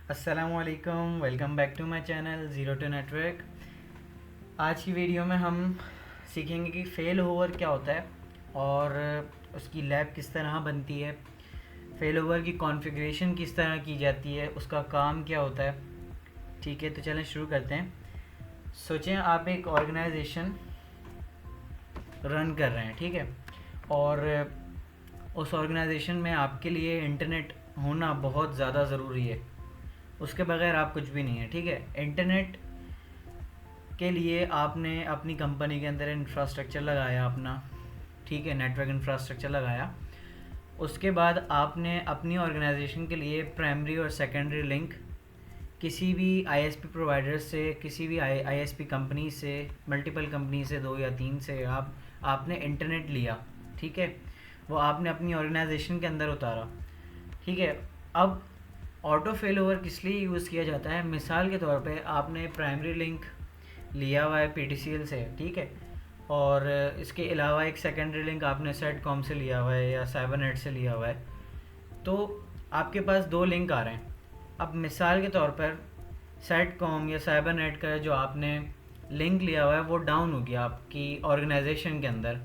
अस्सलामुअलैकुम, welcome back to my channel zero to network. आज की वीडियो में हम सीखेंगे कि फेल ओवर क्या होता है और उसकी लैब किस तरह बनती है, फेल ओवर की कॉन्फ़िगरेशन किस तरह की जाती है, उसका काम क्या होता है। ठीक है, तो चलें शुरू करते हैं। सोचें आप एक ऑर्गेनाइजेशन रन कर रहे हैं, ठीक है, और उस ऑर्गेनाइजेशन में आपके लिए इंटरनेट होना बहुत ज़्यादा ज़रूरी है। उसके बगैर आप कुछ भी नहीं है, ठीक है। इंटरनेट के लिए आपने अपनी कंपनी के अंदर इंफ्रास्ट्रक्चर लगाया अपना, ठीक है, नेटवर्क इंफ्रास्ट्रक्चर लगाया। उसके बाद आपने अपनी ऑर्गेनाइजेशन के लिए प्राइमरी और सेकेंडरी लिंक किसी भी आईएसपी प्रोवाइडर से, किसी भी आईएसपी कंपनी से, मल्टीपल कंपनी से, 2 या 3 से आपने इंटरनेट लिया, ठीक है, वो आपने अपनी ऑर्गेनाइजेशन के अंदर उतारा, ठीक है। अब ऑटो फेल ओवर किस लिए यूज़ किया जाता है? मिसाल के तौर पे आपने प्राइमरी लिंक लिया हुआ है पीटीसीएल से, ठीक है, और इसके अलावा एक सेकेंडरी लिंक आपने सेटकॉम से लिया हुआ है या साइबरनेट से लिया हुआ है, तो आपके पास 2 लिंक आ रहे हैं। अब मिसाल के तौर पर सेटकॉम या साइबरनेट का जो आपने लिंक लिया हुआ है वो डाउन हो गया आपकी ऑर्गेनाइजेशन के अंदर,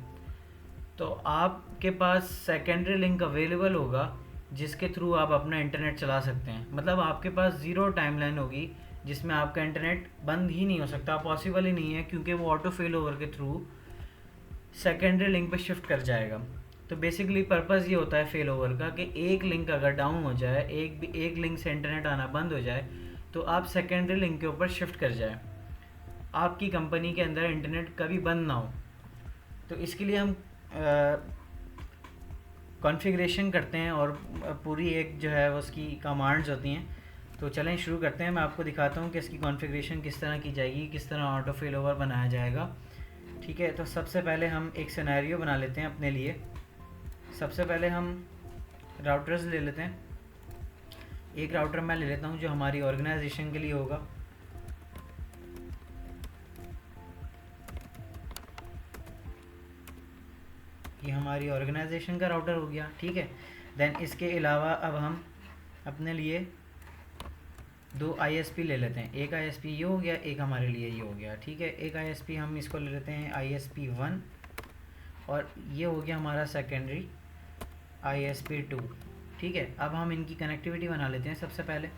तो आपके पास सेकेंडरी लिंक अवेलेबल होगा जिसके थ्रू आप अपना इंटरनेट चला सकते हैं। मतलब आपके पास ज़ीरो टाइमलाइन होगी जिसमें आपका इंटरनेट बंद ही नहीं हो सकता, पॉसिबल ही नहीं है, क्योंकि वो ऑटो फेल ओवर के थ्रू सेकेंडरी लिंक पे शिफ्ट कर जाएगा। तो बेसिकली पर्पज़ ये होता है फेल ओवर का कि एक लिंक अगर डाउन हो जाए, एक लिंक से इंटरनेट आना बंद हो जाए, तो आप सेकेंडरी लिंक के ऊपर शिफ्ट कर जाए, आपकी कंपनी के अंदर इंटरनेट कभी बंद ना हो। तो इसके लिए हम कॉन्फ़िगरेशन करते हैं और पूरी एक जो है उसकी कमांड्स होती हैं। तो चलें शुरू करते हैं। मैं आपको दिखाता हूँ कि इसकी कॉन्फ़िगरेशन किस तरह की जाएगी, किस तरह ऑटो फेल ओवर बनाया जाएगा, ठीक है। तो सबसे पहले हम एक सिनेरियो बना लेते हैं अपने लिए। सबसे पहले हम राउटर्स ले लेते हैं। एक राउटर मैं ले लेता हूँ जो हमारी ऑर्गेनाइजेशन के लिए होगा। ये हमारी ऑर्गेनाइजेशन का राउटर हो गया, ठीक है। देन इसके अलावा अब हम अपने लिए 2 आईएसपी ले लेते हैं। एक आईएसपी ये हो गया, एक हमारे लिए ये हो गया, ठीक है। एक आईएसपी हम इसको ले लेते हैं आईएसपी 1 और ये हो गया हमारा सेकेंडरी आईएसपी 2, ठीक है। अब हम इनकी कनेक्टिविटी बना लेते हैं सबसे पहले,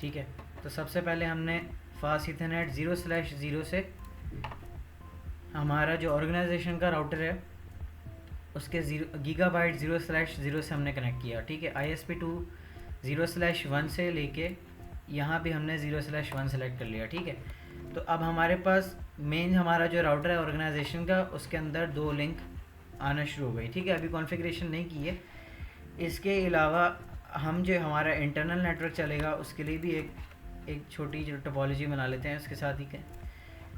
ठीक है। तो सबसे पहले हमने फास्ट इथरनेट 0/0 से हमारा जो ऑर्गेनाइजेशन का राउटर है उसके गीगाबाइट 0/0 से हमने कनेक्ट किया, ठीक है। ISP2 0/1 से लेके यहाँ पे हमने 0/1 सेलेक्ट कर लिया, ठीक है। तो अब हमारे पास मेन हमारा जो राउटर है ऑर्गेनाइजेशन का, उसके अंदर 2 लिंक आना शुरू हो गई, ठीक है। अभी कॉन्फ़िगरेशन नहीं की है। इसके अलावा हम जो हमारा इंटरनल नेटवर्क चलेगा उसके लिए भी एक छोटी जो टोपोलॉजी बना लेते हैं उसके साथ ही के,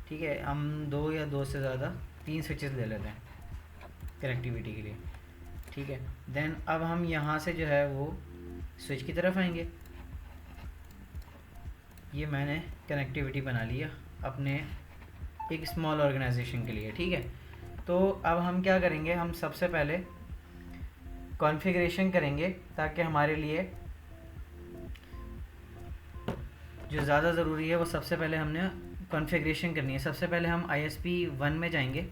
ठीक है। हम 2 या 2 से ज़्यादा 3 स्विचेस ले लेते हैं कनेक्टिविटी के लिए, ठीक है। देन अब हम यहाँ से जो है वो स्विच की तरफ आएंगे। ये मैंने कनेक्टिविटी बना लिया अपने एक स्मॉल ऑर्गेनाइजेशन के लिए, ठीक है। तो अब हम क्या करेंगे, हम सबसे पहले कॉन्फ़िगरेशन करेंगे ताकि हमारे लिए जो ज़्यादा ज़रूरी है वो सबसे पहले हमने कॉन्फ़िगरेशन करनी है। सबसे पहले हम ISP1 में जाएंगे।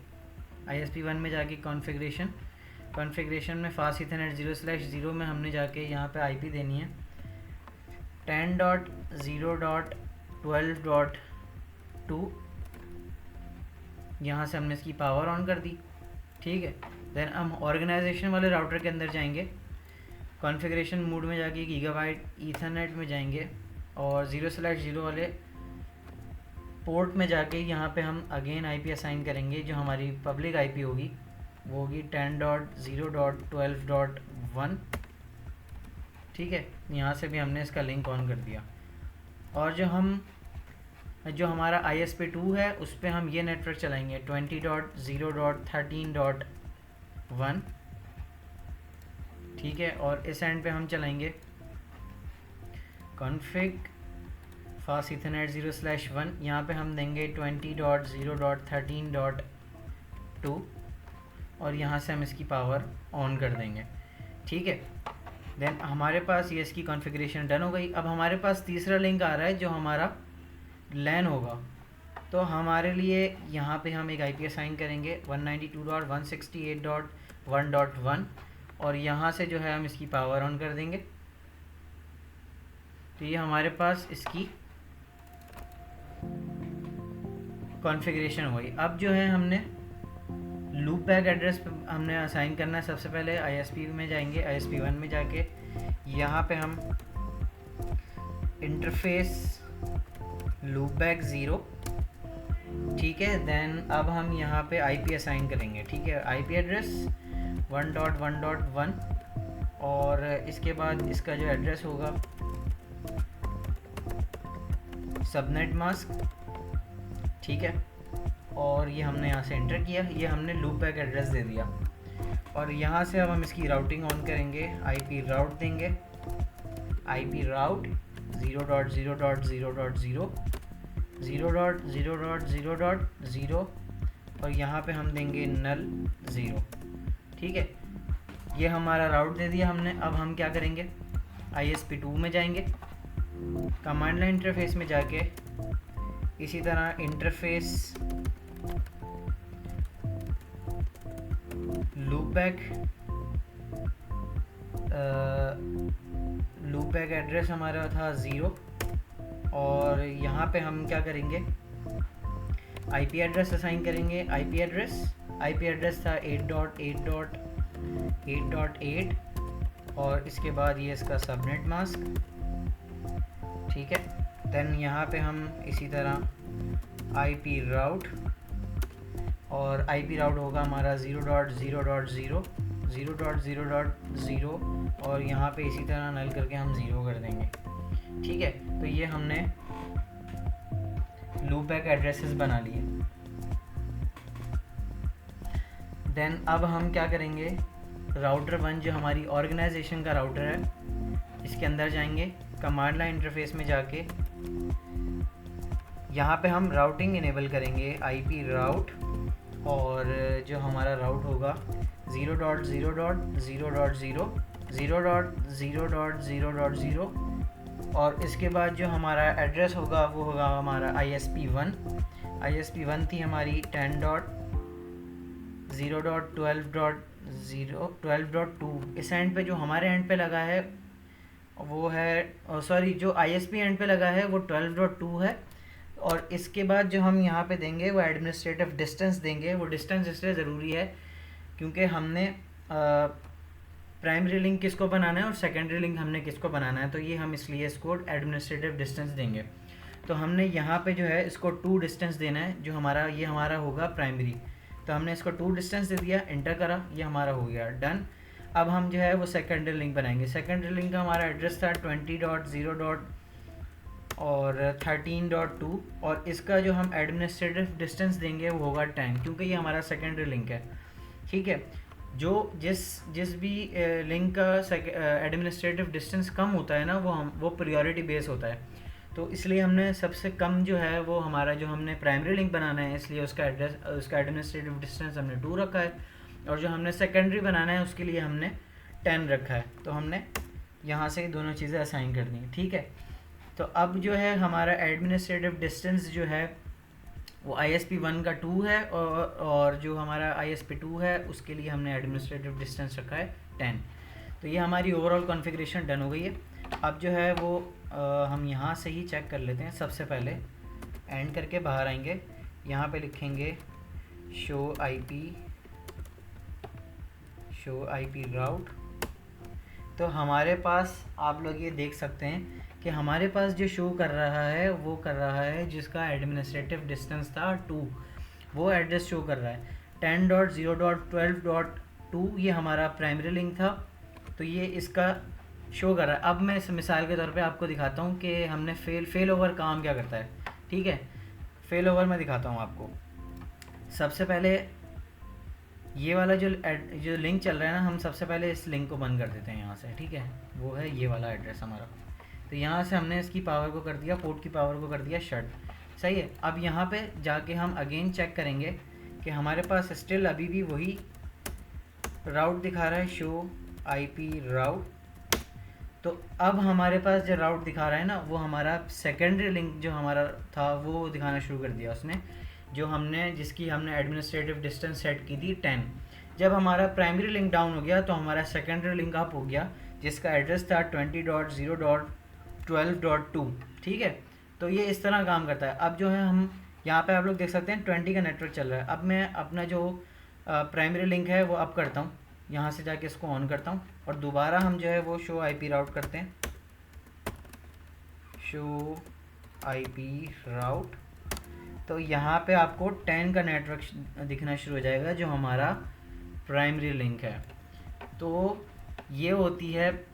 ISP1 में जाके कॉन्फ़िगरेशन में फास्ट इथरनेट 0/0 में हमने जाके यहाँ पे IP देनी है 10.0.12.2। यहाँ से हमने इसकी पावर ऑन कर दी, ठीक है। देन हम ऑर्गेनाइजेशन वाले राउटर के अंदर जाएंगे, कॉन्फ़िगरेशन मोड में जाके गीगाबाइट ईथरनेट में जाएंगे और 0/0 वाले पोर्ट में जाके यहाँ पे हम अगेन IP असाइन करेंगे। जो हमारी पब्लिक IP होगी वो होगी 10.0.12.1, ठीक है। यहाँ से भी हमने इसका लिंक ऑन कर दिया और जो हमारा ISP2 है उस पर हम ये नेटवर्क चलाएंगे 20.0.13.1, ठीक है। और इस एंड पे हम चलाएंगे कॉन्फ़िग फास्ट इथरनेट 0/1। यहाँ पे हम देंगे 20.0.13.2 और यहाँ से हम इसकी पावर ऑन कर देंगे, ठीक है। देन हमारे पास ये इसकी कॉन्फ़िगरेशन डन हो गई। अब हमारे पास तीसरा लिंक आ रहा है जो हमारा लैन होगा। तो हमारे लिए यहाँ पे हम एक IP असाइन करेंगे 192.168.1.1 और यहाँ से जो है हम इसकी पावर ऑन कर देंगे। तो ये हमारे पास इसकी कॉन्फ़िगरेशन हो गई। अब जो है हमने लूप बैक एड्रेस पे हमने असाइन करना है। सबसे पहले ISP में जाएंगे, ISP1 में जाके यहाँ पे हम इंटरफेस लूप बैक 0, ठीक है। देन अब हम यहाँ पे IP असाइन करेंगे, ठीक है। IP एड्रेस 1.1.1 और इसके बाद इसका जो एड्रेस होगा सबनेट मास्क, ठीक है। और ये हमने यहाँ से एंटर किया, ये हमने लूप बैक एड्रेस दे दिया। और यहाँ से अब हम इसकी राउटिंग ऑन करेंगे, IP राउट देंगे, IP राउट 0.0.0.0 0.0.0.0 और यहाँ पे हम देंगे नल 0, ठीक है। ये हमारा राउट दे दिया हमने। अब हम क्या करेंगे, ISP2 में जाएंगे, कमांड लाइन इंटरफेस में जाके इसी तरह इंटरफेस लूप बैक एड्रेस हमारा था 0 और यहाँ पे हम क्या करेंगे, IP एड्रेस असाइन करेंगे। IP एड्रेस था 8.8.8.8 और इसके बाद ये इसका सबनेट मास्क, ठीक है। देन यहाँ पे हम इसी तरह IP राउट और IP राउट होगा हमारा 0.0.0 और यहाँ पे इसी तरह नल करके हम 0 कर देंगे, ठीक है। तो ये हमने लूप बैक एड्रेसेस बना लिए। देन अब हम क्या करेंगे, राउटर 1 जो हमारी ऑर्गेनाइजेशन का राउटर है, इसके अंदर जाएंगे, कमांड लाइन इंटरफेस में जाके यहाँ पे हम राउटिंग इनेबल करेंगे, IP राउट और जो हमारा राउट होगा 0.0.0.0 और इसके बाद जो हमारा एड्रेस होगा वो होगा हमारा ISP1 थी हमारी 10.0.12.2। इस एंड पे जो हमारे एंड पे लगा है वो है, सॉरी, जो ISP एंड पे लगा है वो 12.2 है। और इसके बाद जो हम यहाँ पे देंगे वो एडमिनिस्ट्रेटिव डिस्टेंस देंगे। वो डिस्टेंस इसलिए ज़रूरी है क्योंकि हमने प्राइमरी लिंक किसको बनाना है और सेकेंडरी लिंक हमने किसको बनाना है, तो ये हम इसलिए इसको एडमिनिस्ट्रेटिव डिस्टेंस देंगे। तो हमने यहाँ पे जो है इसको 2 डिस्टेंस देना है, जो हमारा ये हमारा होगा प्राइमरी, तो हमने इसको 2 डिस्टेंस दे दिया, एंटर करा, ये हमारा हो गया डन। अब हम जो है वो सेकेंडरी लिंक बनाएंगे। सेकेंडरी लिंक का हमारा एड्रेस था 20.0 और 13.2 और इसका जो हम एडमिनिस्ट्रेटिव डिस्टेंस देंगे वो होगा 10 क्योंकि ये हमारा सेकेंडरी लिंक है, ठीक है। जो जिस भी लिंक का एडमिनिस्ट्रेटिव डिस्टेंस कम होता है ना वो प्रायोरिटी बेस होता है। तो इसलिए हमने सबसे कम जो है वो हमारा जो हमने प्राइमरी लिंक बनाना है इसलिए उसका एडमिनिस्ट्रेटिव डिस्टेंस हमने 2 रखा है और जो हमने सेकेंडरी बनाना है उसके लिए हमने 10 रखा है। तो हमने यहाँ से दोनों चीज़ें असाइन कर दी, ठीक है। तो अब जो है हमारा एडमिनिस्ट्रेटिव डिस्टेंस जो है वो ISP1 का 2 है और जो हमारा ISP2 है उसके लिए हमने एडमिनिस्ट्रेटिव डिस्टेंस रखा है 10। तो ये हमारी ओवरऑल कॉन्फ़िगरेशन डन हो गई है। अब जो है वो हम यहाँ से ही चेक कर लेते हैं। सबसे पहले एंड करके बाहर आएंगे, यहाँ पे लिखेंगे शो IP राउट। तो हमारे पास आप लोग ये देख सकते हैं कि हमारे पास जो शो कर रहा है वो कर रहा है जिसका एडमिनिस्ट्रेटिव डिस्टेंस था 2, वो एड्रेस शो कर रहा है 10.0.12.2। ये हमारा प्राइमरी लिंक था तो ये इसका शो कर रहा है। अब मैं इस मिसाल के तौर पे आपको दिखाता हूँ कि हमने फेल ओवर काम क्या करता है, ठीक है। फेल ओवर मैं दिखाता हूँ आपको। सबसे पहले ये वाला जो लिंक चल रहा है ना, हम सबसे पहले इस लिंक को बंद कर देते हैं यहाँ से, ठीक है। वो है ये वाला एड्रेस हमारा। तो यहाँ से हमने इसकी पावर को कर दिया, पोर्ट की पावर को कर दिया शट, सही है। अब यहाँ पे जाके हम अगेन चेक करेंगे कि हमारे पास स्टिल अभी भी वही राउट दिखा रहा है, शो IP राउट। तो अब हमारे पास जो राउट दिखा रहा है ना, वो हमारा सेकेंडरी लिंक जो हमारा था वो दिखाना शुरू कर दिया उसने, जिसकी हमने एडमिनिस्ट्रेटिव डिस्टेंस सेट की थी 10। जब हमारा प्राइमरी लिंक डाउन हो गया तो हमारा सेकेंडरी लिंक अप हो गया, जिसका एड्रेस था 20.0.12.2। ठीक है, तो ये इस तरह काम करता है। अब जो है हम यहाँ पे आप लोग देख सकते हैं 20 का नेटवर्क चल रहा है। अब मैं अपना जो प्राइमरी लिंक है वो अप करता हूँ, यहाँ से जाके इसको ऑन करता हूँ और दोबारा हम जो है वो शो आईपी राउट करते हैं, शो आईपी राउट। तो यहाँ पे आपको 10 का नेटवर्क दिखना शुरू हो जाएगा जो हमारा प्राइमरी लिंक है। तो ये होती है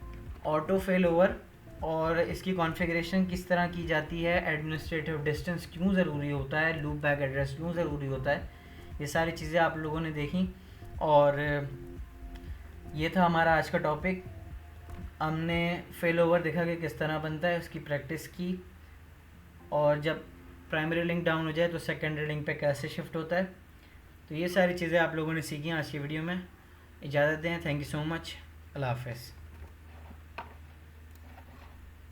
ऑटो फेल ओवर, और इसकी कॉन्फ़िगरेशन किस तरह की जाती है, एडमिनिस्ट्रेटिव डिस्टेंस क्यों ज़रूरी होता है, लूप बैक एड्रेस क्यों ज़रूरी होता है, ये सारी चीज़ें आप लोगों ने देखी। और ये था हमारा आज का टॉपिक। हमने फेल ओवर देखा कि किस तरह बनता है, उसकी प्रैक्टिस की, और जब प्राइमरी लिंक डाउन हो जाए तो सेकेंडरी लिंक पे कैसे शिफ्ट होता है। तो ये सारी चीज़ें आप लोगों ने सीखी आज की वीडियो में। इजाज़त दें, थैंक यू सो मच, अल्लाह हाफ़िज़।